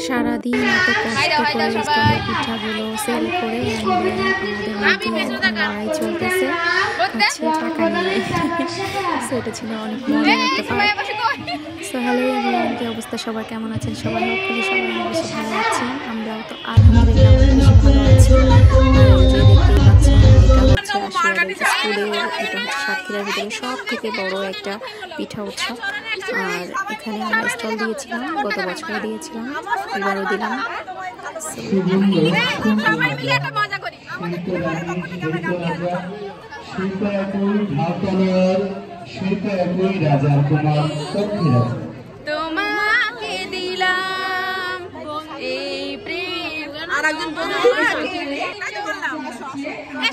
সারাদিন এত কষ্ট করে স্টলের পিঠাগুলো সেল করে আমাদের লড়াই চলতেছে হচ্ছে টাকা নিয়ে। সেটা ছিল অনেক মজার একটা পার্ট। সো হ্যালো এভরিওয়ান, কি অবস্থা সবার, কেমন আছেন সবাই? হোপফুলি সবাই বেশি ভালো আছেন। আমরাও তো আলহামদুলিল্লাহ বেশি ভালো আছি। যে দেখতেই পাচ্ছেন এটা হচ্ছে স্কুলের, এটা হচ্ছে সাতক্ষীরার ভিতরে সব থেকে বড় একটা পিঠা উৎসব। আর এখানে আমরা স্টল দিয়েছিলাম, গত বছর দিয়েছিলাম, এবারও দিলাম। তোমাকে দিলাম এই প্রেম। আর একজন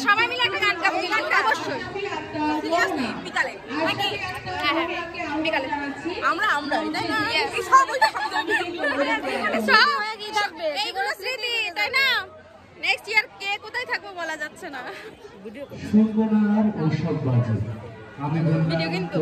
সবাই মিলে একটা গান গাবো, অবশ্যই বিকালে বিকালে আমরা তাই না, এইগুলো স্মৃতি তাই না। নেক্সট ইয়ার কে কোথায় থাকবো বলা যাচ্ছে না। ভিডিও কিন্তু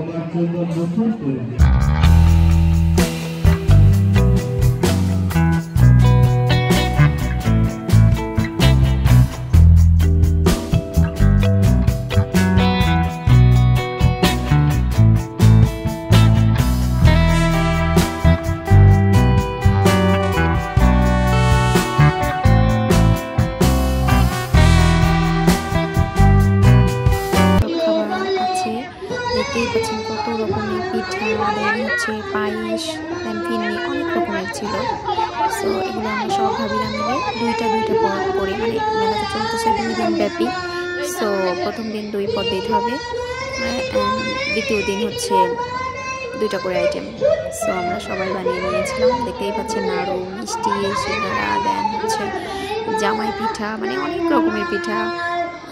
কত রকমের পিঠা, দেন হচ্ছে পায়েস, দেন ফিরনি, অনেক রকমের ছিল। সো এগুলো আমরা সব ভাবিরা মিলে দুইটা পদ করে, মানে মেলাটা চলতেছে 2 দিন ব্যাপী। সো প্রথম দিন 2 পদ দিতে হবে, দ্বিতীয় দিন হচ্ছে 2টা করে আইটেম। সো আমরা সবাই বানিয়ে নিয়েছিলাম, দেখতেই পাচ্ছেন নাড়ু, মিষ্টি, সিঙ্গারা, দেন হচ্ছে জামাই পিঠা, মানে অনেক রকমের পিঠা।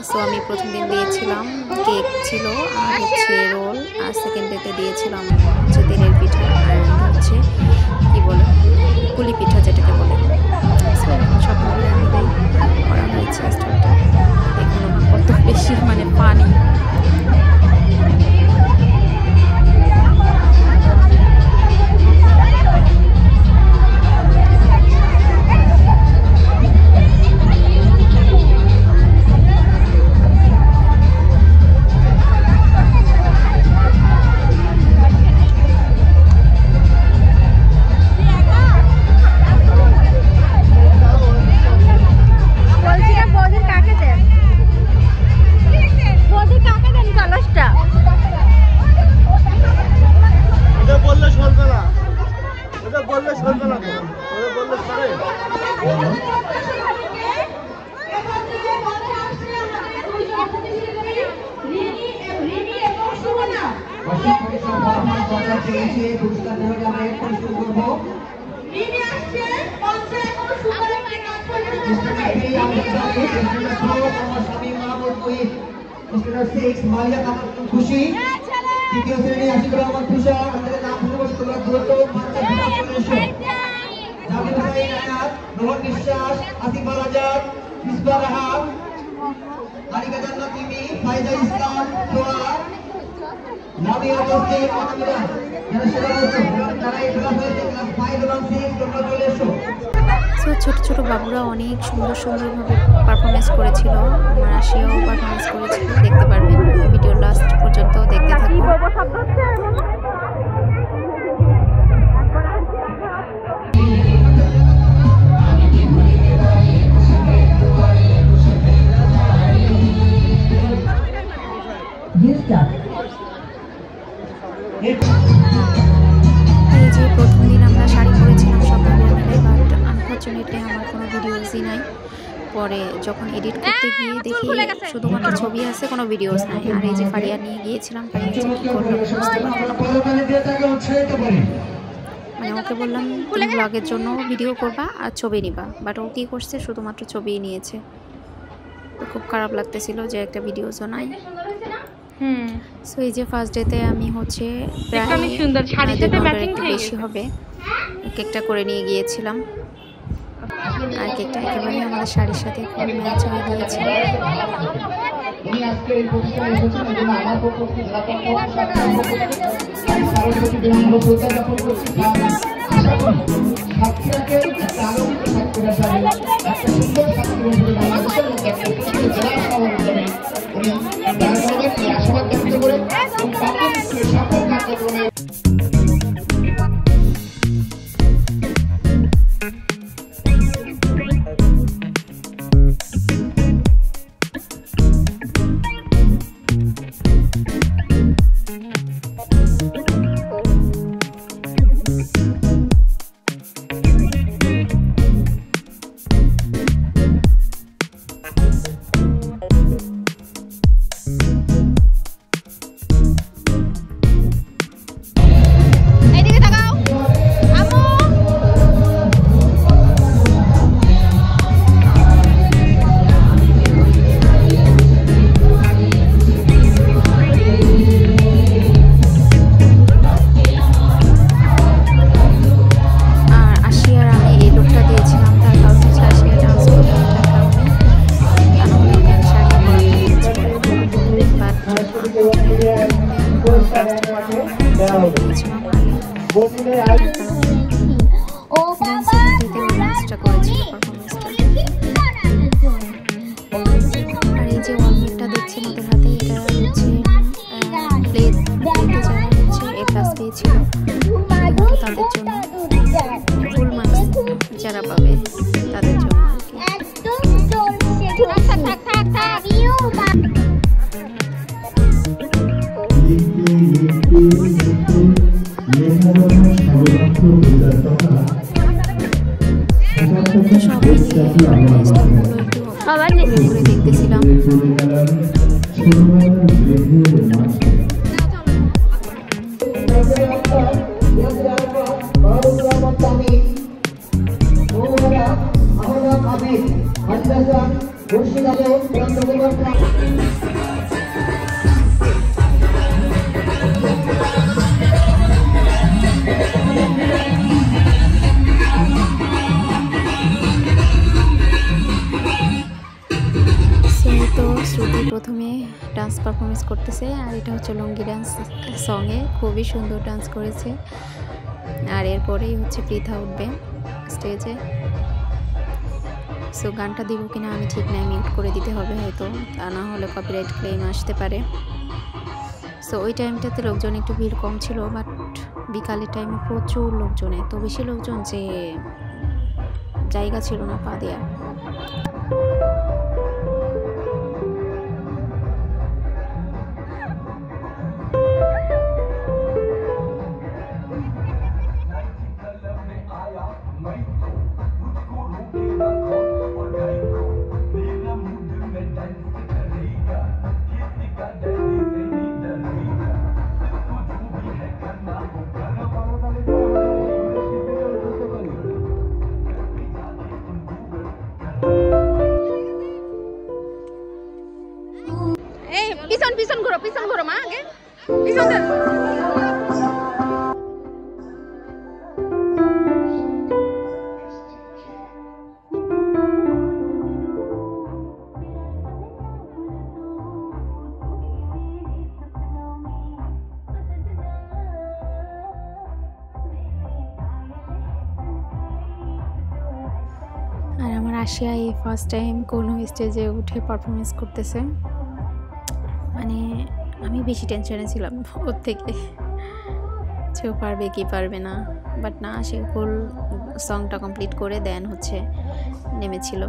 সো আমি প্রথম দিন দিয়েছিলাম কেক ছিল, আর হচ্ছে রোল, আর সেকেন্ড ডেতে দিয়েছিলাম হচ্ছে তেলের পিঠা, আর হচ্ছে কি বলে পুলি পিঠা যেটাকে বলে। সো সবভাবে আমাদের করা হয়েছে স্টলটা। দেখুন কত বেশি মানে পানি। খুশি দ্বিতীয় শ্রেণী আশিকুর রহমান তুষার, আমাদের নাম শুনে তোমরা দ্রুত জাকির হুসাইন আয়াত, রোহন বিশ্বাস, আসিফ আজাদ, মিসবাহ রাহাত, আরিকা জান্নাত মিমি, ফাইজা ইসলাম, সোয়া, নাবিয়া তসলিম, আনামিরা, যারা সেবা করছো তারা এই ক্লাস হয়েছে ক্লাস 5 এবং 6, তোমরা চলে এসো। সো ছোট ছোট বাবুরা অনেক সুন্দরভাবে পারফরমেন্স করেছিল। আমার আশিয়াও পারফরমেন্স করেছিল, দেখতে পারবেন ভিডিও লাস্ট পর্যন্ত দেখতে থাকুন। শব্দ হচ্ছে এই যে প্রথম দিন আমরা শাড়ি পরেছিলাম সব ভাবিরা মিলে, বাট আনফর্চুনেটলি আমার কোনো ভিডিওসই নাই। পরে যখন এডিট করতে গিয়ে দেখি শুধুমাত্র ছবি আছে, কোনো ভিডিওস নাই। আর এই যে ফারিয়া নিয়ে গিয়েছিলাম, ফারিয়া যে কী করলো বুঝতে পারলাম। মানে ওকে বললাম তুমি ব্লগের জন্য ভিডিও করবা আর ছবি নিবা, বাট ও কী করছে শুধুমাত্র ছবিই নিয়েছে। তো খুব খারাপ লাগতেছিল যে একটা ভিডিওসও নাই। সো এই যে ফার্স্ট ডেতে আমি হচ্ছে প্রায় সুন্দর শাড়ির সাথে ম্যাচিং একটু বেশি হবে কেকটা করে নিয়ে গিয়েছিলাম। আর কেকটা একেবারে আমাদের শাড়ির সাথে খুব ম্যাচ হয়ে গিয়েছিল। উনি আজকে এই প্রতিষ্ঠানে এসেছেন, এজন্য আমার পক্ষ থেকে জ্ঞাপন করছি। আশা করি ছাত্রীরাকে একটা আলোকিত ছাত্রীরা যাবে, একটা সুন্দর ছাত্রী হিসেবে বাংলাদেশের মধ্যে একটা প্রতিষ্ঠিত জেলার শহর হিসেবে উনি দাঁড় করবেন এই আশাবাদ ব্যক্ত করে এবং তাদের সকল কার্যক্রমে যারা পাবে তাদের জন্য দেখতেছিলাম। শ্রুতি প্রথমে ডান্স পারফরমেন্স করতেছে, আর এটা হচ্ছে লুঙ্গি ডান্স সঙ্গে, খুবই সুন্দর ডান্স করেছে। আর এরপরেই হচ্ছে পৃথা উঠবে স্টেজে। সো গানটা দিব কিনা আমি ঠিক নাই, মিউট করে দিতে হবে হয়তো, তা না হলে কপিরাইট ক্লেম আসতে পারে। সো ওই টাইমটাতে লোকজন একটু ভিড় কম ছিল, বাট বিকালের টাইমে প্রচুর লোকজন, এত বেশি লোকজন যে জায়গা ছিল না পা দেওয়া। পিছন ঘোরো মা, আগে পিছন ধর। আর আমার আশিয়া এই ফার্স্ট টাইম কোনো স্টেজে উঠে পারফরমেন্স করতেছে। মানে আমি বেশি টেনশনে ছিলাম ওর থেকে, সেও পারবে কি পারবে না, বাট না, সে ফুল সংটা কমপ্লিট করে দেন হচ্ছে নেমেছিল।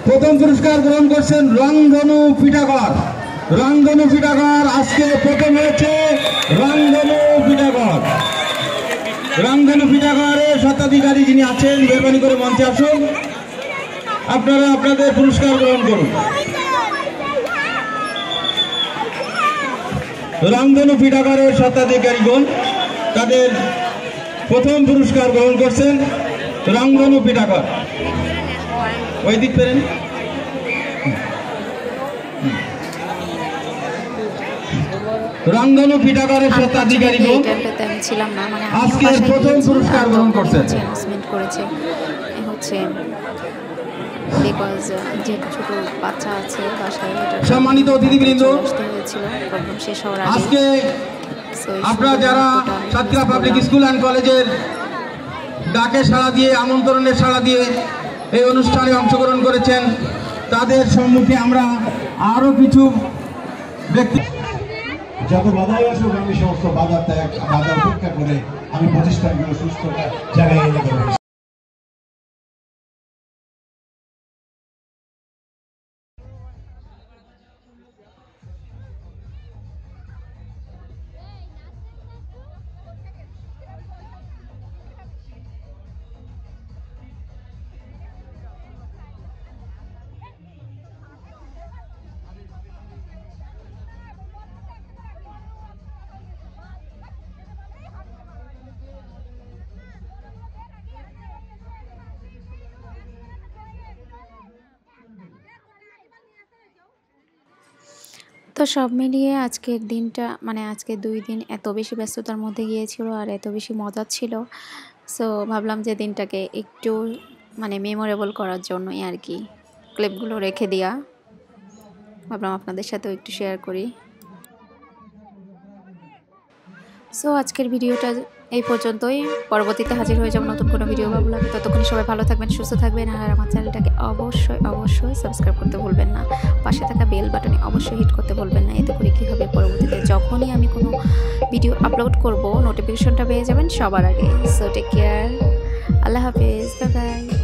প্রথম পুরস্কার গ্রহণ করছেন রংধনু পিঠাগড়। রংধনু পিঠাগড় আজকে প্রথম হয়েছে রংধনু পিঠাগড়। রংধনু পিঠাগড়ের স্বত্বাধিকারী যিনি আছেন মেহরবানি করে মঞ্চে আসুন, আপনারা আপনাদের পুরস্কার গ্রহণ করুন। রংধনু পিঠাগড়ের স্বত্বাধিকারীগণ তাদের প্রথম পুরস্কার গ্রহণ করছেন রংধনু পিঠাগড়। ওই দিক পেরেন। রংধনু পিঠাগড়ের স্বত্বাধিকারীগণ আজকের প্রথম পুরস্কার গ্রহণ করছেন। করেছে হচ্ছে বিকজ যেহেতু ছোট বাচ্চা আছে বাসায়, সম্মানিত অতিথিবৃন্দ, হয়েছিল প্রোগ্রাম শেষ হওয়ার আগে। আজকে আপনারা যারা সাতক্ষীরা পাবলিক স্কুল অ্যান্ড কলেজের ডাকে সাড়া দিয়ে, আমন্ত্রণের সাড়া দিয়ে এই অনুষ্ঠানে অংশগ্রহণ করেছেন, তাদের সম্মুখে আমরা আরো কিছু ব্যক্তি, যত বাধাই আসুক আমি সমস্ত বাধা উপেক্ষা করে আমি প্রতিষ্ঠানগুলো সুস্থ জায়গায় এনে দেবো। তো সব মিলিয়ে আজকের দিনটা মানে আজকে 2 দিন এত বেশি ব্যস্ততার মধ্যে গিয়েছিল আর এত বেশি মজা ছিল। সো ভাবলাম যে দিনটাকে একটু মানে মেমোরেবল করার জন্যই আর কি ক্লিপগুলো রেখে দেওয়া, ভাবলাম আপনাদের সাথেও একটু শেয়ার করি। সো আজকের ভিডিওটা এই পর্যন্তই, পরবর্তীতে হাজির হয়ে যাব নতুন কোনো ভিডিও ভালো লাগে। ততক্ষণ সবাই ভালো থাকবেন, সুস্থ থাকবেন, আর আমার চ্যানেলটাকে অবশ্যই সাবস্ক্রাইব করতে ভুলবেন না, পাশে থাকা বেল বাটনে অবশ্যই হিট করতে ভুলবেন না। এতে করে কী হবে, পরবর্তীতে যখনই আমি কোনো ভিডিও আপলোড করব নোটিফিকেশনটা পেয়ে যাবেন সবার আগে। সো টেক কেয়ার, আল্লাহ হাফেজ, বাই বাই।